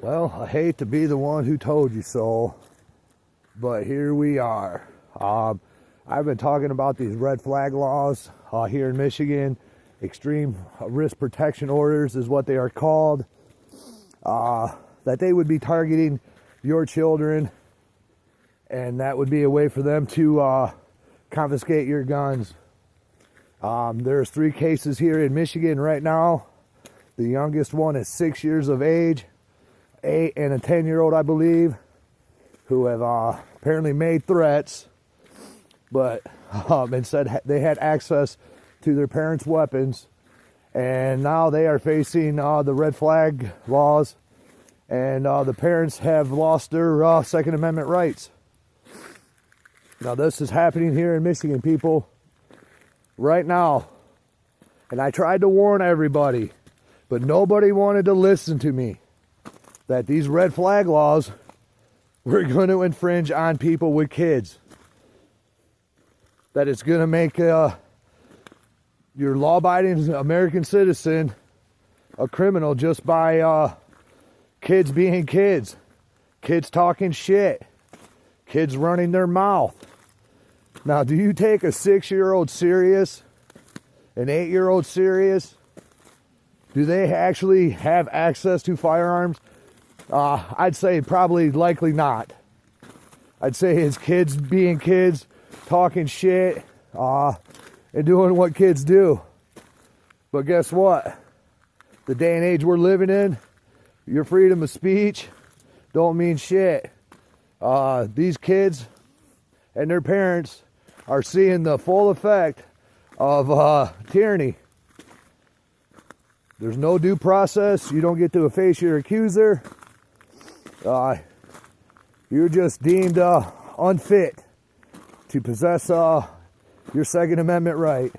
Well, I hate to be the one who told you so, but here we are. I've been talking about these red flag laws here in Michigan. Extreme risk protection orders is what they are called. That they would be targeting your children, and that would be a way for them to confiscate your guns. There's 3 cases here in Michigan right now. The youngest one is 6 years of age. 8 and a 10-year-old, I believe, who have apparently made threats, but and said they had access to their parents' weapons, and now they are facing the red flag laws, and the parents have lost their Second Amendment rights. Now this is happening here in Michigan, people, right now, and I tried to warn everybody, but nobody wanted to listen to me. That these red flag laws were going to infringe on people with kids. That it's going to make your law-abiding American citizen a criminal just by kids being kids. Kids talking shit. Kids running their mouth. Now, do you take a 6-year-old serious? An 8-year-old serious? Do they actually have access to firearms? I'd say probably likely not. I'd say it's kids being kids, talking shit, and doing what kids do. But guess what? The day and age we're living in, your freedom of speech don't mean shit. These kids and their parents are seeing the full effect of tyranny. There's no due process. You don't get to face your accuser. You're just deemed unfit to possess your Second Amendment right.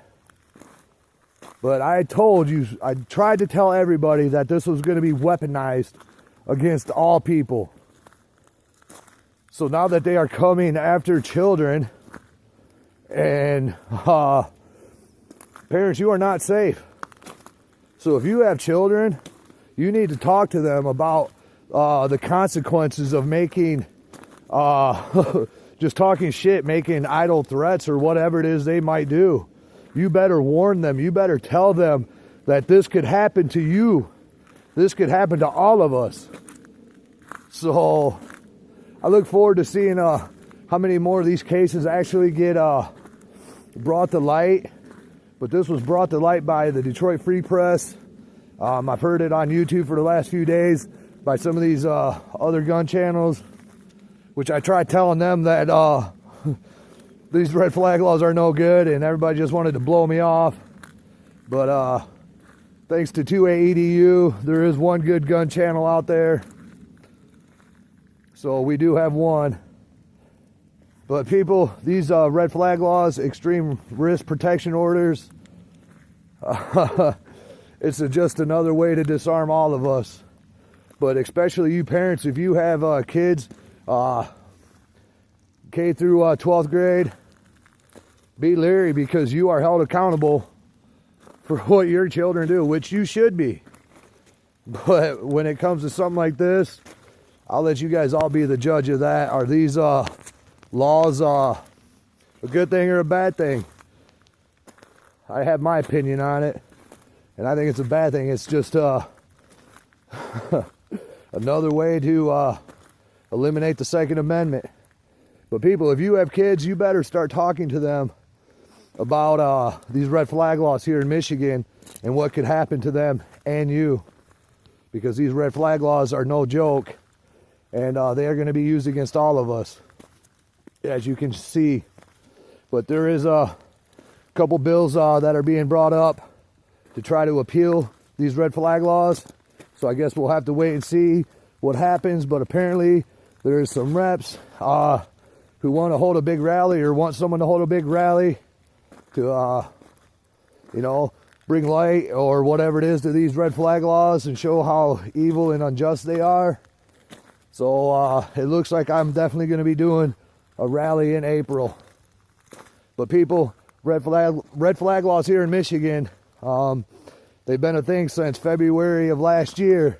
But I tried to tell everybody that this was going to be weaponized against all people. So now that they are coming after children, and parents, you are not safe. So if you have children, you need to talk to them about the consequences of making, just talking shit, making idle threats or whatever it is they might do. You better warn them. You better tell them that this could happen to you. This could happen to all of us. So I look forward to seeing how many more of these cases actually get brought to light. But this was brought to light by the Detroit Free Press. I've heard it on YouTube for the last few days by some of these other gun channels, which I tried telling them that these red flag laws are no good, and everybody just wanted to blow me off. But thanks to 2AEDU, there is one good gun channel out there. So we do have one. But people, these red flag laws, extreme risk protection orders, it's just another way to disarm all of us. But especially you parents, if you have kids K through 12th grade, be leery, because you are held accountable for what your children do, which you should be. But when it comes to something like this, I'll let you guys all be the judge of that. Are these laws a good thing or a bad thing? I have my opinion on it, and I think it's a bad thing. It's just another way to eliminate the Second Amendment. But people, if you have kids, you better start talking to them about these red flag laws here in Michigan and what could happen to them and you. Because these red flag laws are no joke, and they are going to be used against all of us, as you can see. But there is a couple bills that are being brought up to try to appeal these red flag laws. So I guess we'll have to wait and see what happens. But apparently there's some reps who want to hold a big rally, or want someone to hold a big rally to, bring light or whatever it is to these red flag laws and show how evil and unjust they are. So it looks like I'm definitely going to be doing a rally in April. But people, red flag laws here in Michigan, they've been a thing since February of last year.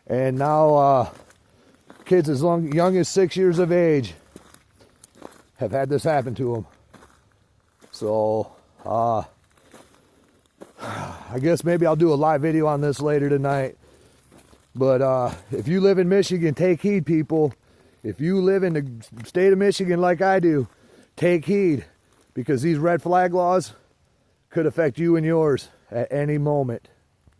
And now kids as young as 6 years of age have had this happen to them. So I guess maybe I'll do a live video on this later tonight. But if you live in Michigan, take heed, people. If you live in the state of Michigan like I do, take heed, because these red flag laws could affect you and yours at any moment.